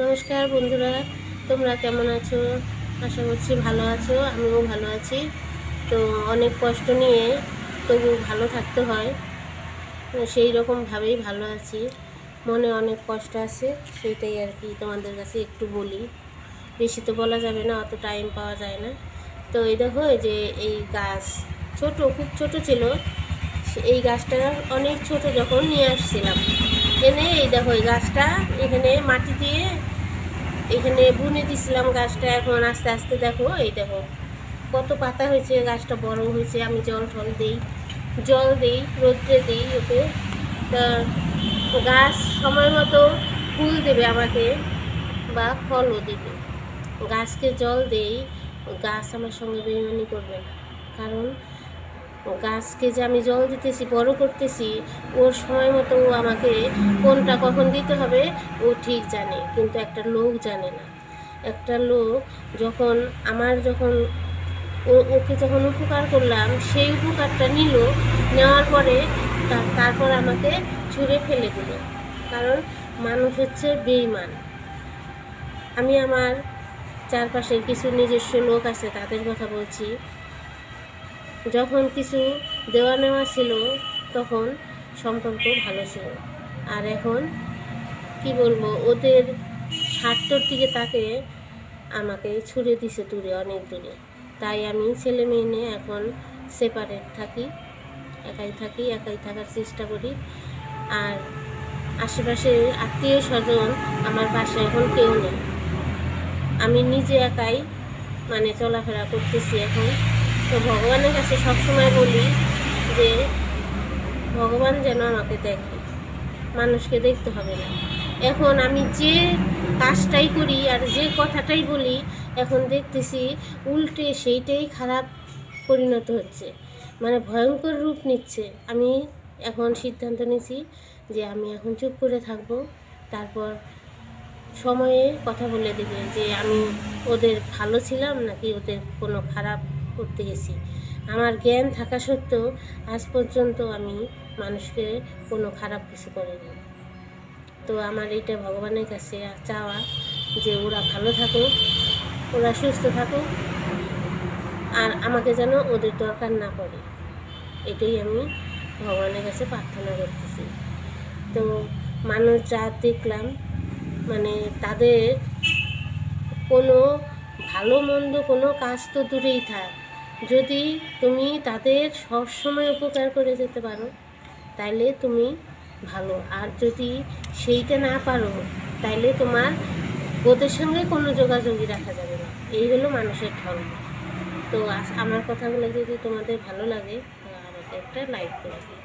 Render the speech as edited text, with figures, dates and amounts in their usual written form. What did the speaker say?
নমস্কার বন্ধুরা, তোমরা কেমন আছো? আশা করছি ভালো আছো। আমিও ভালো আছি। তো অনেক কষ্ট নিয়ে তবু ভালো থাকতে হয়, সেই রকমভাবেই ভালো আছি। মনে অনেক কষ্ট আছে, সেইটাই আর কি তোমাদের কাছে একটু বলি। বেশি তো বলা যাবে না, অত টাইম পাওয়া যায় না। তো এই দেখো, যে এই গাছ খুব ছোট ছিল। এই গাছটা অনেক ছোট যখন নিয়ে আসছিলাম, এনে এই দেখো এই গাছটা এখানে মাটি দিয়ে এখানে বুনে দিছিলাম। গাছটা এখন আস্তে আস্তে দেখো, এই দেখো কত পাতা হয়েছে, গাছটা বড় হয়েছে। আমি জল দিই, রোদ্রে দিই ওকে। তা গাছ সময় মতো ফুল দেবে আমাকে, বা ফলও দেবে। গাছকে জল দেই, গাছ আমার সঙ্গে বেইমানি করবে না। কারণ গাছকে যে আমি জল দিতেছি, বড় করতেছি, ওর সময় মতো ও আমাকে কোনটা কখন দিতে হবে ও ঠিক জানে, কিন্তু একটা লোক জানে না। একটা লোক যখন ওকে যখন উপকার করলাম, সেই উপকারটা নেওয়ার পরে তারপর আমাকে ছুঁড়ে ফেলে দিল। কারণ মানুষ হচ্ছে বেইমান। আমি আমার চারপাশের কিছু নিজস্ব লোক আছে, তাদের কথা বলছি। যখন কিছু দেওয়া নেওয়া ছিল তখন সম্পর্ক ভালো ছিল, আর এখন কি বলবো, ওদের স্বার্থর দিকে তাকে আমাকে ছুড়ে দিছে দূরে, অনেক দূরে। তাই আমি ছেলে মেয়ে নিয়ে এখন সেপারেট থাকি, একাই থাকার চেষ্টা করি। আর আশেপাশে আত্মীয় স্বজন আমার পাশে এখন কেউ নেই। আমি নিজে একাই চলাফেরা করতেছি এখন। তো ভগবানের কাছে সবসময় বলি যে ভগবান যেন আমাকে দেখে, মানুষকে দেখতে হবে না। এখন আমি যে কাজটাই করি আর যে কথাটাই বলি, এখন দেখতেছি উল্টে সেইটাই খারাপ পরিণত হচ্ছে, ভয়ঙ্কর রূপ নিচ্ছে। আমি এখন সিদ্ধান্ত নিয়েছি যে আমি এখন চুপ করে থাকবো। তারপর সময়ে কথা বলে দেবে যে আমি ওদের ভালো ছিলাম নাকি ওদের কোনো খারাপ করতে গেছি। আমার জ্ঞান থাকা সত্ত্বেও আজ পর্যন্ত আমি মানুষকে কোনো খারাপ কিছু করিনি। তো আমার এইটা ভগবানের কাছে চাওয়া যে ওরা ভালো থাকুক, ওরা সুস্থ থাকুক, আর আমাকে যেন ওদের দরকার না পড়ে। এটাই আমি ভগবানের কাছে প্রার্থনা করতেছি। তো মানুষ যা দেখলাম, তাদের কোনো ভালো মন্দ কোনো কাজ তো দূরেই থাক, যদি তুমি তাদের সবসময় উপকার করে যেতে পারো তাইলে তুমি ভালো। আর যদি সেইটা না পারো, তাইলে তোমার ওদের সঙ্গে কোনো যোগাযোগই রাখা যাবে না। এই হলো মানুষের ধর্ম। তো আমার কথাগুলো যদি তোমাদের ভালো লাগে, আমাকে একটা লাইক করে দিও।